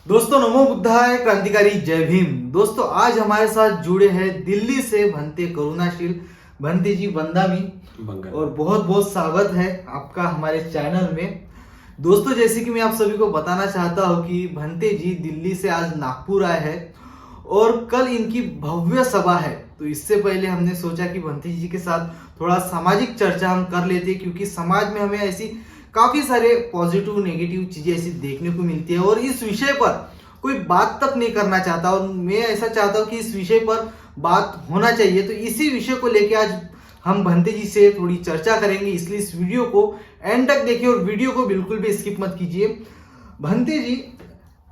दोस्तों नमो बुद्धाय, क्रांतिकारी जय भीम। दोस्तों आज हमारे साथ जुड़े हैं दिल्ली से भंते करुणाशील भंते जी बंदावी, और बहुत बहुत स्वागत है आपका हमारे चैनल में। दोस्तों जैसे कि मैं आप सभी को बताना चाहता हूं कि भंते जी दिल्ली से आज नागपुर आए हैं और कल इनकी भव्य सभा है। तो इससे पहले हमने सोचा कि भंते जी के साथ थोड़ा सामाजिक चर्चा हम कर लेते, क्योंकि समाज में हमें ऐसी काफी सारे पॉजिटिव नेगेटिव चीजें ऐसी देखने को मिलती है और इस विषय पर कोई बात तक नहीं करना चाहता, और मैं ऐसा चाहता हूँ कि इस विषय पर बात होना चाहिए। तो इसी विषय को लेकर आज हम भंते जी से थोड़ी चर्चा करेंगे, इसलिए इस वीडियो को एंड तक देखिए और वीडियो को बिल्कुल भी स्किप मत कीजिए। भंते जी,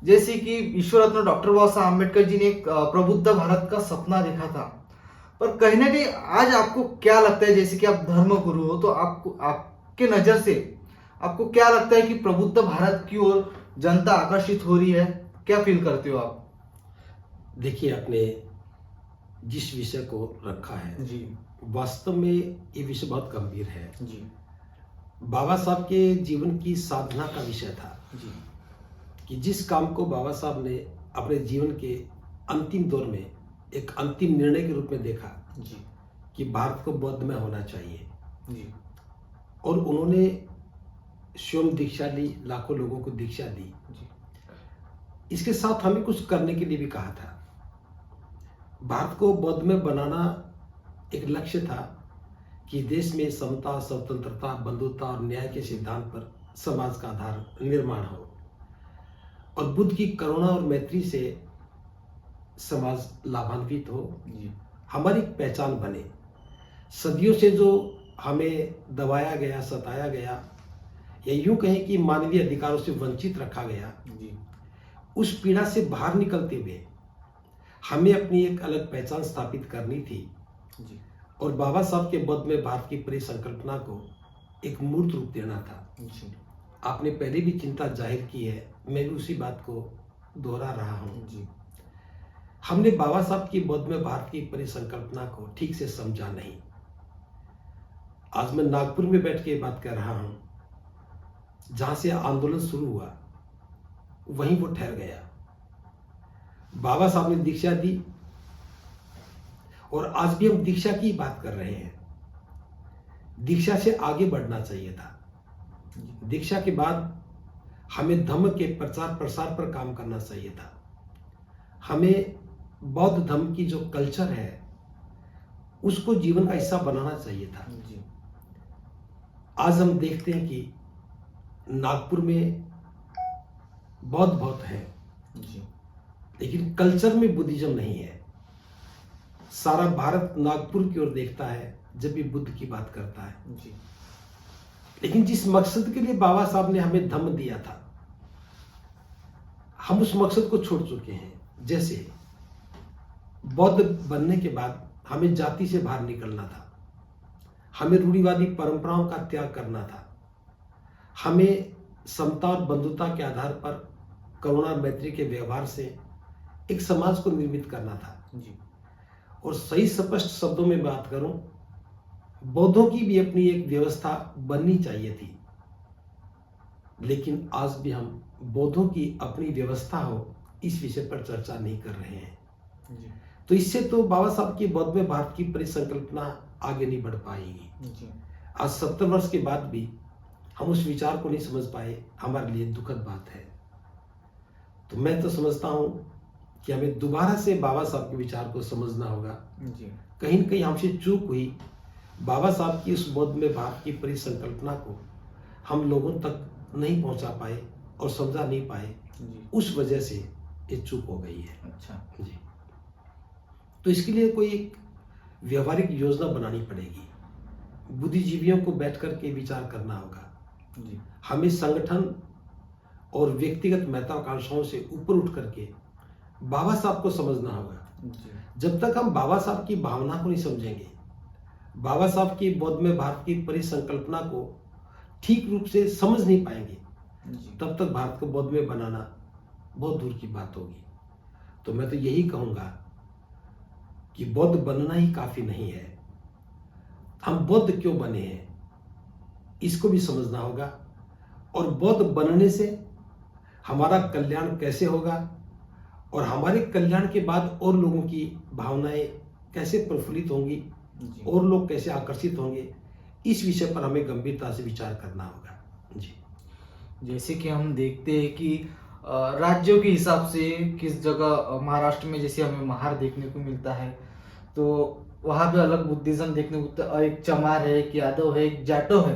जैसे कि ईश्वर रत्न डॉक्टर बाबा साहब अम्बेडकर जी ने एक प्रबुद्ध भारत का सपना देखा था, पर कहीं ना कहीं आज आपको क्या लगता है, जैसे कि आप धर्म गुरु हो, तो आपको आपके नजर से आपको क्या लगता है कि प्रबुद्ध भारत की ओर जनता आकर्षित हो रही है? क्या फील करते हो आप? देखिए, आपने जिस विषय को रखा है जी वास्तव में ये विषय बहुत गंभीर है। जी बाबा साहब के जीवन की साधना का विषय था जी कि जिस काम को बाबा साहब ने अपने जीवन के अंतिम दौर में एक अंतिम निर्णय के रूप में देखा जी कि भारत को बौद्धमय होना चाहिए, जी और उन्होंने स्वयं दीक्षा ली, लाखों लोगों को दीक्षा दी। जी इसके साथ हमें कुछ करने के लिए भी कहा था। भारत को बौद्धमय बनाना एक लक्ष्य था कि देश में समता, स्वतंत्रता, बंधुता और न्याय के सिद्धांत पर समाज का आधार निर्माण हो, और बुद्ध की करुणा और मैत्री से समाज लाभान्वित हो, जी हमारी पहचान बने। सदियों से जो हमें दबाया गया, सताया गया, या यूं कहें कि मानवीय अधिकारों से वंचित रखा गया, जी उस पीड़ा से बाहर निकलते हुए हमें अपनी एक अलग पहचान स्थापित करनी थी। जी और बाबा साहब के बौद्ध में भारत की परिसंकल्पना को एक मूर्त रूप देना था। जी आपने पहले भी चिंता जाहिर की है, मैं भी उसी बात को दोहरा रहा हूँ। जी हमने बाबा साहब की बौद्ध में भारत की परिसंकल्पना को ठीक से समझा नहीं। आज मैं नागपुर में बैठ के बात कर रहा हूँ, जहां से आंदोलन शुरू हुआ वहीं वो ठहर गया। बाबा साहब ने दीक्षा दी, और आज भी हम दीक्षा की बात कर रहे हैं। दीक्षा से आगे बढ़ना चाहिए था। दीक्षा के बाद हमें धम्म के प्रचार प्रसार पर काम करना चाहिए था। हमें बौद्ध धर्म की जो कल्चर है उसको जीवन का हिस्सा बनाना चाहिए था। जी आज हम देखते हैं कि नागपुर में बौद्ध बहुत है, जी लेकिन कल्चर में बुद्धिज्म नहीं है। सारा भारत नागपुर की ओर देखता है जब भी बुद्ध की बात करता है। जी लेकिन जिस मकसद के लिए बाबा साहब ने हमें धम्म दिया था, हम उस मकसद को छोड़ चुके हैं। जैसे बौद्ध बनने के बाद हमें जाति से बाहर निकलना था, हमें रूढ़िवादी परंपराओं का त्याग करना था, हमें समता और बंधुता के आधार पर करुणा मैत्री के व्यवहार से एक समाज को निर्मित करना था। जी और सही स्पष्ट शब्दों में बात करूं, बौद्धों की भी अपनी एक व्यवस्था बननी चाहिए थी। लेकिन आज भी हम बौद्धों की अपनी व्यवस्था हो इस विषय पर चर्चा नहीं कर रहे हैं। जी तो इससे तो बाबा साहब की बौद्ध में भारत की परिसंकल्पना आगे नहीं बढ़ पाएगी। जी आज 70 वर्ष के बाद भी हम उस विचार को नहीं समझ पाए, हमारे लिए दुखद बात है। तो मैं तो समझता हूं कि हमें दोबारा से बाबा साहब के विचार को समझना होगा। जी कहीं न कहीं हमसे चूक हुई। बाबा साहब की उस बौद्ध में भारत की परिसंकल्पना को हम लोगों तक नहीं पहुंचा पाए और समझा नहीं पाए, जी उस वजह से ये चूक हो गई है। अच्छा जी। तो इसके लिए कोई एक व्यवहारिक योजना बनानी पड़ेगी। बुद्धिजीवियों को बैठ कर के विचार करना होगा। जी हमें संगठन और व्यक्तिगत महत्वाकांक्षाओं से ऊपर उठ करके बाबा साहब को समझना होगा। जी जब तक हम बाबा साहब की भावना को नहीं समझेंगे, बाबा साहब की बौद्ध में भारत की परिसंकल्पना को ठीक रूप से समझ नहीं पाएंगे, जी तब तक भारत को बौद्ध में बनाना बहुत दूर की बात होगी। तो मैं तो यही कहूंगा कि बौद्ध बनना ही काफी नहीं है। हम बौद्ध क्यों बने हैं इसको भी समझना होगा, और बौद्ध बनने से हमारा कल्याण कैसे होगा और हमारे कल्याण के बाद और लोगों की भावनाएं कैसे प्रफुल्लित होंगी और लोग कैसे आकर्षित होंगे, इस विषय पर हमें गंभीरता से विचार करना होगा। जी, जैसे कि हम देखते हैं कि राज्यों के हिसाब से किस जगह महाराष्ट्र में जैसे हमें महार देखने को मिलता है, तो वहाँ पे अलग बुद्धिज्म देखने को मिलता है। एक चमार है, एक यादव है, एक जाटो है।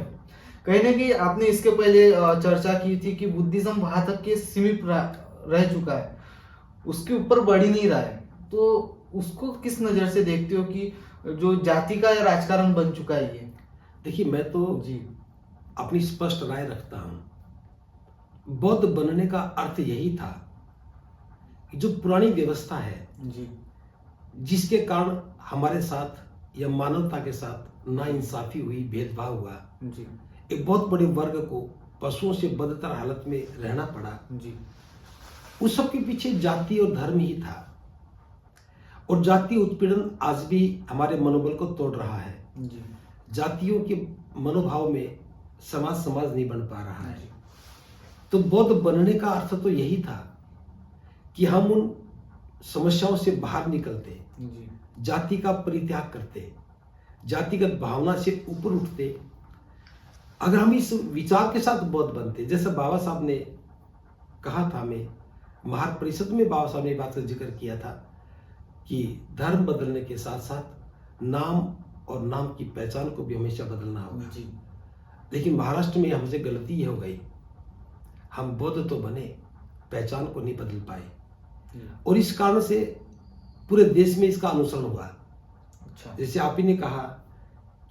कहीं ना कहीं आपने इसके पहले चर्चा की थी कि बुद्धिज्म वहाँ तक के सीमित रह चुका है, उसके ऊपर बढ़ ही नहीं रहा है। तो उसको किस नज़र से देखते हो कि जो जाति का राजकारण बन चुका है ये? देखिए, मैं तो जी अपनी स्पष्ट राय रखता हूं। बौद्ध बनने का अर्थ यही था कि जो पुरानी व्यवस्था है जी, जिसके कारण हमारे साथ या मानवता के साथ नाइंसाफी हुई, भेदभाव हुआ, जी, एक बहुत बड़े वर्ग को पशुओं से बदतर हालत में रहना पड़ा, जी, उस सब के पीछे जाति और धर्म ही था। और जातीय उत्पीड़न आज भी हमारे मनोबल को तोड़ रहा है। जी, जातियों के मनोभाव में समाज नहीं बन पा रहा है। जी, तो बौद्ध बनने का अर्थ तो यही था कि हम उन समस्याओं से बाहर निकलते, जी, जाति का परित्याग करते, जातिगत भावना से ऊपर उठते। अगर हम इस विचार के साथ बौद्ध बनते, जैसे बाबा साहब ने कहा था, हमें महार परिषद में बाबा साहब ने बात का जिक्र किया था कि धर्म बदलने के साथ साथ नाम और नाम की पहचान को भी हमेशा बदलना होगा। जी, लेकिन महाराष्ट्र में हमसे गलती ये हो गई, हम बौद्ध तो बने, पहचान को नहीं बदल पाए, और इस कारण से पूरे देश में इसका अनुसरण हुआ। अच्छा, जैसे आप ही ने कहा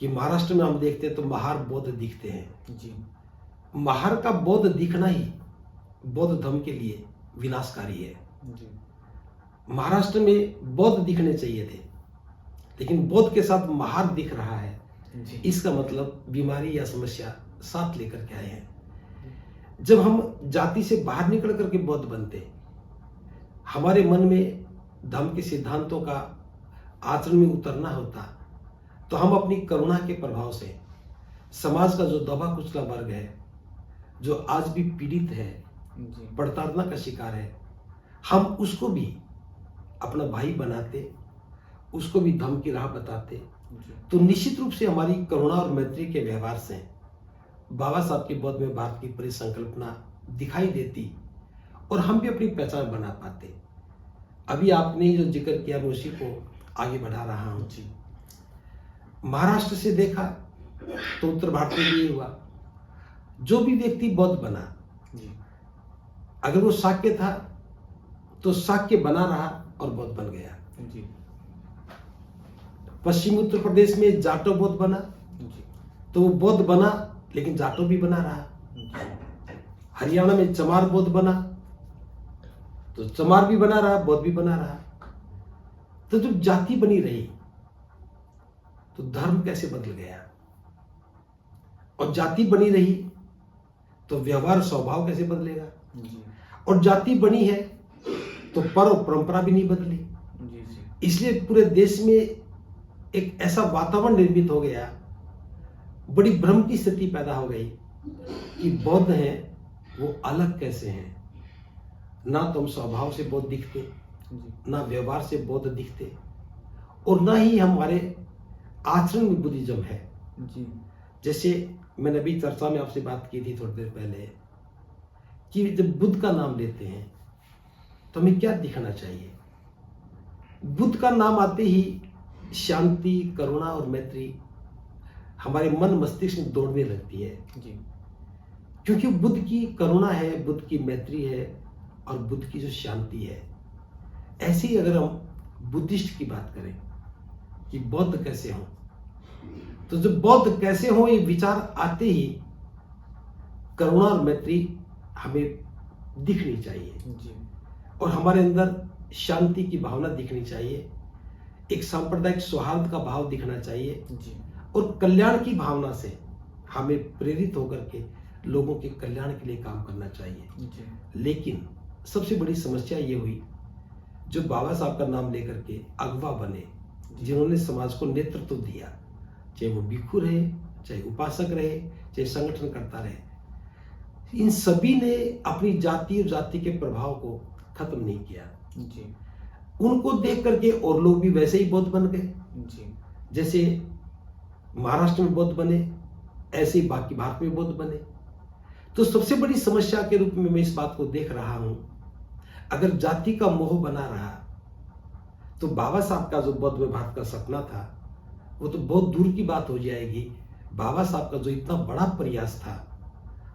कि महाराष्ट्र में हम देखते हैं तो महार बौद्ध दिखते हैं। जी, महार का बौद्ध दिखना ही बौद्ध धर्म के लिए विनाशकारी है। जी, महाराष्ट्र में बौद्ध दिखने चाहिए थे, लेकिन बौद्ध के साथ महार दिख रहा है, जी, इसका मतलब बीमारी या समस्या साथ लेकर के आए हैं। जब हम जाति से बाहर निकल करके बौद्ध बनते, हमारे मन में धर्म के सिद्धांतों का आचरण में उतरना होता, तो हम अपनी करुणा के प्रभाव से समाज का जो दबा कुचला वर्ग है, जो आज भी पीड़ित है, जी, प्रताड़ना का शिकार है, हम उसको भी अपना भाई बनाते, उसको भी धर्म की राह बताते। जी, तो निश्चित रूप से हमारी करुणा और मैत्री के व्यवहार से बाबा साहब के बौद्ध में भारत की परिसंकल्पना दिखाई देती और हम भी अपनी पहचान बना पाते। अभी आपने जो जिक्र किया, मैं उसी को आगे बढ़ा रहा हूं। जी, महाराष्ट्र से देखा तो उत्तर भारत में भी हुआ, जो भी व्यक्ति बौद्ध बना, जी, अगर वो शाक्य था तो शाक्य बना रहा और बौद्ध बन गया। जी, पश्चिमी उत्तर प्रदेश में जाटो बौद्ध बना जी, तो वो बौद्ध बना, लेकिन जाटो भी बना रहा। जी, हरियाणा में चमार बौद्ध बना तो चमार भी बना रहा, बौद्ध भी बना रहा। तो जब जाति बनी रही तो धर्म कैसे बदल गया, और जाति बनी रही तो व्यवहार स्वभाव कैसे बदलेगा, जी, और जाति बनी है तो पर्व परंपरा भी नहीं बदली। जी, जी, इसलिए पूरे देश में एक ऐसा वातावरण निर्मित हो गया, बड़ी भ्रम की स्थिति पैदा हो गई कि बौद्ध हैं वो अलग कैसे हैं। ना तो हम स्वभाव से बौद्ध दिखते, जी, ना व्यवहार से बौद्ध दिखते, और ना ही हमारे आचरण में बुद्धिज्म है। जी, जैसे मैंने अभी चर्चा में आपसे बात की थी थोड़ी देर पहले कि जब बुद्ध का नाम लेते हैं तो हमें क्या दिखाना चाहिए। बुद्ध का नाम आते ही शांति, करुणा और मैत्री हमारे मन मस्तिष्क में दौड़ने लगती है, जी, क्योंकि बुद्ध की करुणा है, बुद्ध की मैत्री है और बुद्ध की जो शांति है। ऐसे ही अगर हम बुद्धिस्ट की बात करें कि बौद्ध कैसे हों, तो जब बौद्ध कैसे हों ये विचार आते ही करुणा और मैत्री हमें दिखनी चाहिए, जी, और हमारे अंदर शांति की भावना दिखनी चाहिए, एक सांप्रदायिक सौहार्द का भाव दिखना चाहिए, जी, और कल्याण की भावना से हमें प्रेरित होकर के लोगों के कल्याण के लिए काम करना चाहिए। जी, लेकिन सबसे बड़ी समस्या ये हुई, जो बाबा साहब का नाम लेकर के अगवा बने, जिन्होंने समाज को नेतृत्व दिया, चाहे वो भिक्षु रहे, चाहे उपासक रहे, चाहे संगठन करता रहे, इन सभी ने अपनी जाति और जाति के प्रभाव को खत्म नहीं किया जी उनको देख करके और लोग भी वैसे ही बौद्ध बन गए। जी जैसे महाराष्ट्र में बौद्ध बने, ऐसे ही बाकी भारत में बौद्ध बने। तो सबसे बड़ी समस्या के रूप में मैं इस बात को देख रहा हूं, अगर जाति का मोह बना रहा तो बाबा साहब का जो बौद्ध में भारत का सपना था वो तो बहुत दूर की बात हो जाएगी। बाबा साहब का जो इतना बड़ा प्रयास था,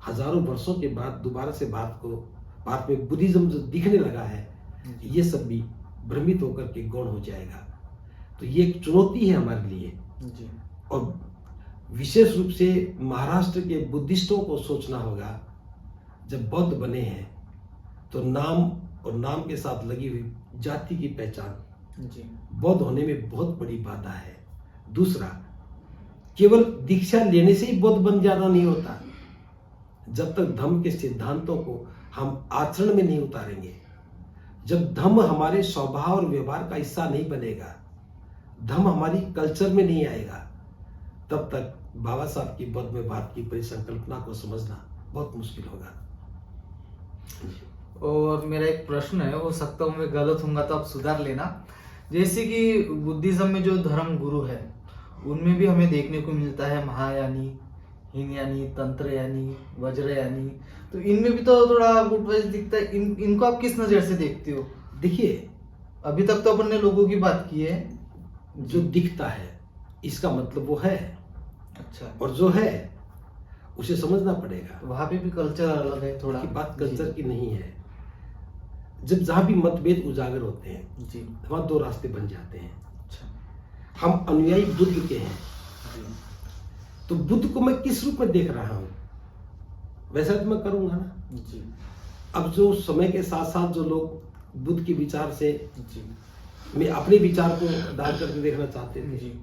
हजारों वर्षों के बाद दोबारा से भारत में बुद्धिज्म जो दिखने लगा है, ये सब भी भ्रमित होकर के गौण हो जाएगा। तो ये एक चुनौती है हमारे लिए जी और विशेष रूप से महाराष्ट्र के बुद्धिस्टों को सोचना होगा, जब बौद्ध बने हैं तो नाम और नाम के साथ लगी हुई जाति की पहचान जी बौद्ध होने में बहुत बड़ी बाधा है। दूसरा, केवल दीक्षा लेने से ही बौद्ध बन जाना नहीं होता। जब तक धम्म के सिद्धांतों को हम आचरण में नहीं उतारेंगे, जब धम्म हमारे स्वभाव और व्यवहार का हिस्सा नहीं बनेगा, धम्म हमारी कल्चर में नहीं आएगा, तब तक बाबा साहब की बौद्ध में भारत की परिसंकल्पना को समझना बहुत मुश्किल होगा। और मेरा एक प्रश्न है, हो सकता हूँ मैं गलत होऊंगा तो आप सुधार लेना। जैसे कि बुद्धिज्म में जो धर्म गुरु है उनमें भी हमें देखने को मिलता है महायानी, हीनयानी, तंत्रयानी, वज्रयानी, तो इनमें भी तो थोड़ा गुटवाइज दिखता है। इनको आप किस नजर से देखते हो? देखिए, अभी तक तो अपन ने लोगों की बात की है, जो दिखता है इसका मतलब वो है, अच्छा, और जो है उसे समझना पड़ेगा। वहां पे भी कल्चर अलग है थोड़ा, की बात कल्चर की नहीं है। जब जहां भी मतभेद उजागर होते हैं जी, वहां दो रास्ते बन जाते हैं। अच्छा, हम अनुयायी बुद्ध के हैं, जी, तो बुद्ध को मैं किस रूप में देख रहा हूं वैसा तो मैं करूंगा ना। जी, अब जो समय के साथ साथ जो लोग बुद्ध के विचार से जी, मैं अपने विचार को डाल करके देखना चाहते थे, जी,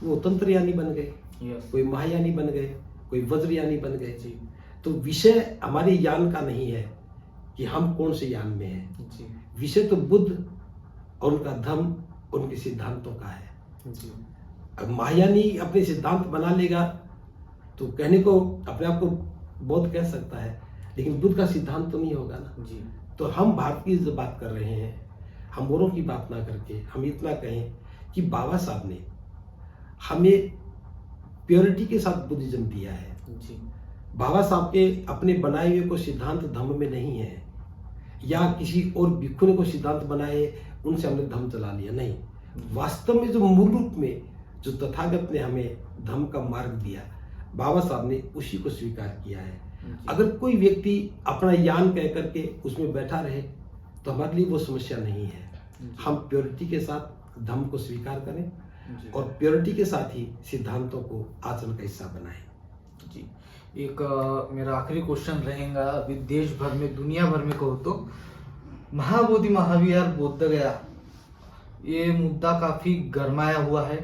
वो तंत्रयानी बन गए, यस, कोई महायानी बन गए, कोई वज्रयानी बन गए। जी, तो विषय हमारे ज्ञान का नहीं है कि हम कौन से ज्ञान में हैं। जी, विषय तो बुद्ध और उनका धर्म, उनके सिद्धांतों का है। जी, अब महायानी अपने सिद्धांत बना लेगा तो कहने को अपने आप को बौद्ध कह सकता है, लेकिन बुद्ध का सिद्धांत तो नहीं होगा ना। जी, तो हम भारत की जो बात कर रहे हैं, हम औरों की बात ना करके हम इतना कहें कि बाबा साहब ने हमें प्योरिटी के साथ बुद्धिज्म दिया है। जी, बाबा साहब के अपने बनाए हुए को सिद्धांत धम्म में नहीं है, या किसी और भिक्षु ने को सिद्धांत बनाए उनसे हमने धम्म चला लिया, नहीं। वास्तव में जो मूल रूप में जो तथागत ने हमें धम्म का मार्ग दिया, बाबा साहब ने उसी को स्वीकार किया है। अगर कोई व्यक्ति अपना ज्ञान कह करके उसमें बैठा रहे तो हमारे लिए वो समस्या नहीं है। हम प्योरिटी के साथ धम्म को स्वीकार करें जी, और प्योरिटी के साथ ही सिद्धांतों को आचरण का हिस्सा बनाएं। जी। एक मेरा आखिरी क्वेश्चन रहेगा, अभी देश भर में, दुनिया भर में कहो तो महाबोधि महाविहार बोध गया, ये मुद्दा काफी गरमाया हुआ है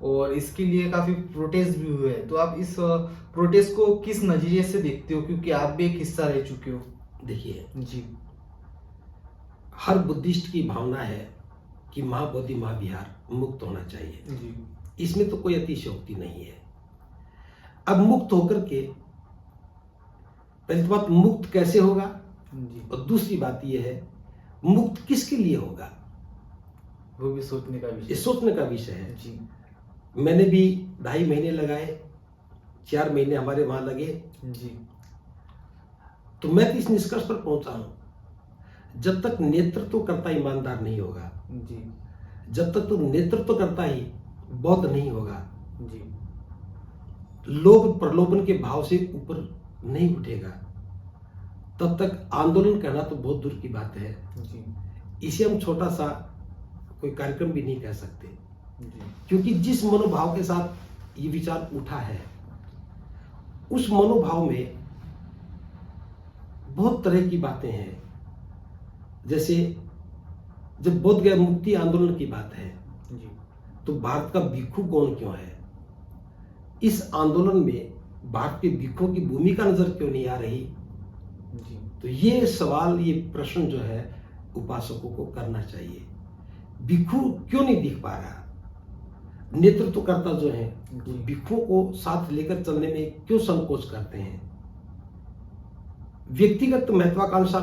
और इसके लिए काफी प्रोटेस्ट भी हुए हैं। तो आप इस प्रोटेस्ट को किस नजरिए से देखते हो, क्योंकि आप भी एक हिस्सा रह चुके हो? देखिए, जी, हर बुद्धिस्ट की भावना है कि महाबोधि महाविहार मुक्त होना चाहिए, जी, इसमें तो कोई अतिशयोक्ति नहीं है। अब मुक्त होकर के पहली बात, मुक्त कैसे होगा, जी, और दूसरी बात यह है मुक्त किसके लिए होगा, वो भी सोचने का ये विषय। सोचने का विषय है। जी, मैंने भी 2.5 महीने लगाए, 4 महीने हमारे वहां लगे, जी, तो मैं तो इस निष्कर्ष पर पहुंचा हूं, जब तक नेतृत्व करता ईमानदार नहीं होगा, जी, जब तक तो नेतृत्व करता ही बौद्ध नहीं होगा, जी, लोभ प्रलोभन के भाव से ऊपर नहीं उठेगा, तब तक आंदोलन करना तो बहुत दूर की बात है। जी, इसे हम छोटा सा कोई कार्यक्रम भी नहीं कह सकते, जी, क्योंकि जिस मनोभाव के साथ ये विचार उठा है, उस मनोभाव में बहुत तरह की बातें हैं। जैसे जब बोध गया मुक्ति आंदोलन की बात है, जी, तो भारत का भिक्षु कौन क्यों है, इस आंदोलन में भारत के भिक्षुओं की भूमिका नजर क्यों नहीं आ रही। जी, तो ये सवाल, ये प्रश्न जो है उपासकों को करना चाहिए। भिक्षु क्यों नहीं दिख पा रहा, नेतृत्वकर्ता जो है जी, भिक्षुओं को साथ लेकर चलने में क्यों संकोच करते हैं। व्यक्तिगत महत्वाकांक्षा